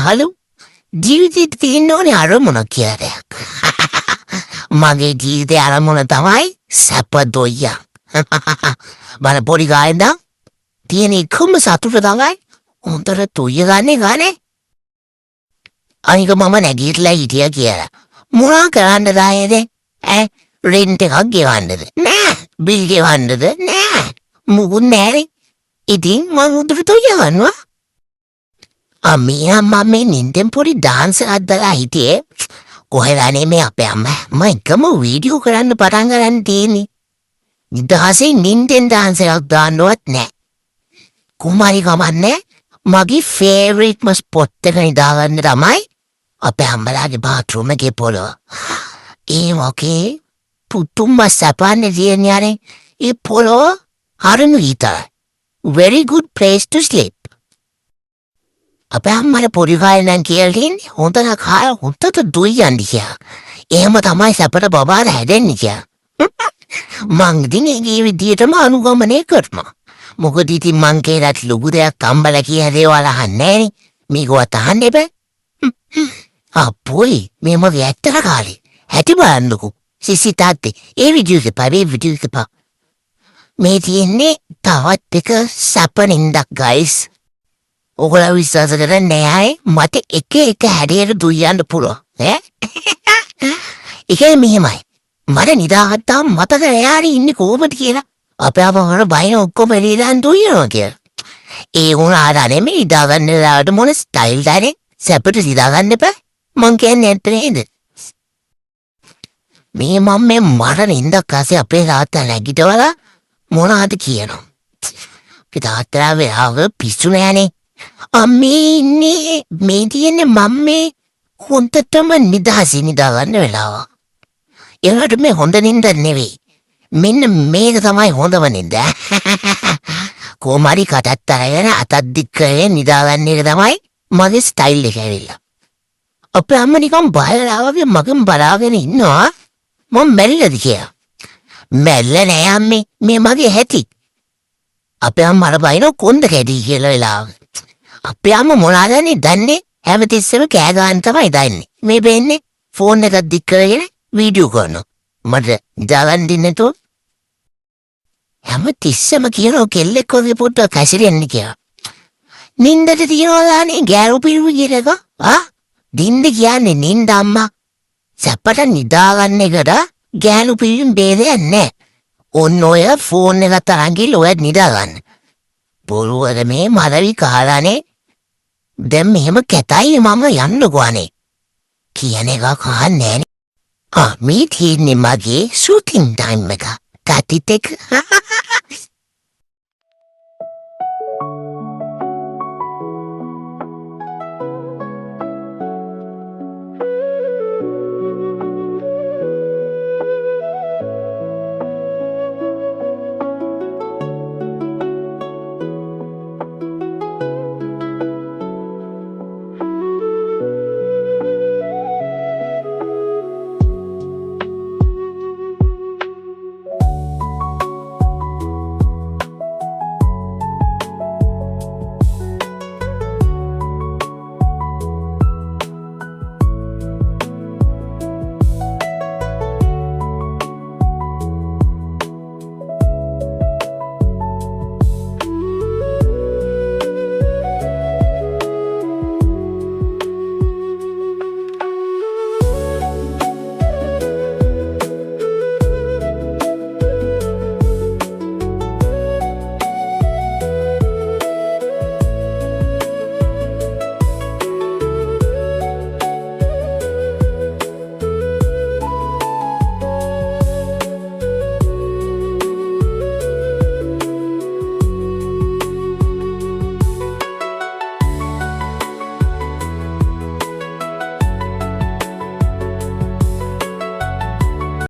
හලු ජීවිතේ තියෙන්න ඕනේ අරමුණ කියලා. මගේ ජීවිතේ අරමුණ තමයි සැප දොයියා. බල පොඩි ගායන්ද තියෙන එකම සතුට තමයි හොඳට තුය ගන්නේ. අනික මම නැගිටලා හිටියා කියලා. මොනා කරන්නද ආයේද? රෙන්ට් එකක් ගෙවන්නද? නෑ. බිල් ගෙවන්නද? නෑ. මුකුත් නෑනේ. ඉතින් මම උඩට තුය ගන්නවා. අම්මා මේ නින්දෙන් පොඩි ඩාන්ස් එකක් දාලා හිටියේ. කොහෙදානේ මේ අපේ අම්මා මම එකම වීඩියෝ කරන්න පටන් ගන්න තියෙන්නේ. ඉතින් නින්දෙන් ඩාන්ස් එකක් දාන්නවත් නෑ. කුමාරි කමන්නේ මගේ ෆේවරිට්ම ස්පොට් එක නිදාගන්න තමයි අපේ අම්මලාගේ බාත්රූම් එකේ පොළොව. ඒ මොකේ පුතුම්ම සපන්නේ දියන්නේ ඒ පොළොව හරිම හිතයි. Very good place to sleep. අපේ අම්මලා පොඩි කාලේ නම් කියලා තියෙන්නේ හොඳට කාලා හොඳට දුයියන් දිහා. එහෙම තමයි සැපට බබාලා හැදෙන්නේ කියලා. මං ඉතින් ඒ විදිහටම අනුගමනය කරනවා. මොකද ඉතින් මං කියලාත් ලොකු දෙයක් අම්බලා කියන දේවල් අහන්නේ නෑනේ. මේකවත් අහන්න එපා. අප්පෝයි මේ මගේ ඇත්තට කාලේ. හැටි බලන්නකෝ. සිසි තාත්තේ ඒ වීඩියෝ එකපා. මේ තියෙන්නේ තවත් එක සැපනින්දක් ගයිස්. ඔගොල්ලෝ විශ්වාස කරන්නේ නැහැ මට එක හැඩයට දුයන්න පුළුවන් ඈ. ඒකේ මෙහෙමයි. මට නිදාගත්තාම මතක එයාරි ඉන්නේ කොහොමද කියලා. අපේ අපවර බයින ඔක්කොම එළියන් දුයනවා කියලා. ඒ වුණාට නෙමෙයි නිදාගන්න ලාට මොන ස්ටයිල් දානේ සැපට නිදාගන්න එපා. මං කියන්නේ ඇත්ත නේද? මේ මම මේ මට නින්දක් ආසේ අපේ තාත්තා නැගිටවලා මොනවද කියනවා. අපේ තාත්තා වෙලාව පිස්සු නෑනේ. අම්මේ ඉන්නේ මේ තියෙන්නේ මම්මේ හොඳටම නිදහසේ නිදාගන්න වෙලාව. ඒකට මේ හොඳ නින්ද නෙවෙයි. මෙන්න මේක තමයි හොඳම නින්ද. කොමාරි කටත් අරගෙන අතක් දික් කරගෙන නිදාගන්න එක තමයි මගේ ස්ටයිල් එක ඇවිල්ලා. අපේ අම්මා නිකන් බයලා වගේ මගෙන් බලාගෙන ඉන්නවා. මම මැරිලාද කියලා. මැරිලා නෑ අම්මේ. මේ මගේ හැටි. අපේ අම්මා බයින කොන්ද කැඩි කියලා වෙලාව. අපේ අම්මා මොනවාදනේ දන්නේ හැමතිස්සෙම කෑ ගන්න තමයි දන්නේ. මේ වෙන්නේ ෆෝන් එකක් දික් කරගෙන වීඩියෝ කරනවා. මට දාගන්න දෙන්නේ නැතෝ. හැමතිස්සෙම කියනවා කෙල්ලෙක් වගේ පොඩ්ඩක් හැසිරෙන්න කියලා. නින්දට තියනවානේ ගෑරු පිරුව කියලා එක. නින්ද කියන්නේ නින්ද අම්මා. සැපට නිදාගන්න එකට ගෑනු පිරුම් බේදයක් නැහැ. ඔන්න ඔය ෆෝන් එක තරං ගිහලා ඔයත් නිදාගන්න. බොරුවද මේ මලවි කාලානේ. දැන් මෙහෙම කැතයි මම යන්නකෝ අනේ. කියන එක කහන්නේ නෑනේ. මේ තියෙන්නේ මගේ ෂූටින් ටයිම් එක. කටිටෙක්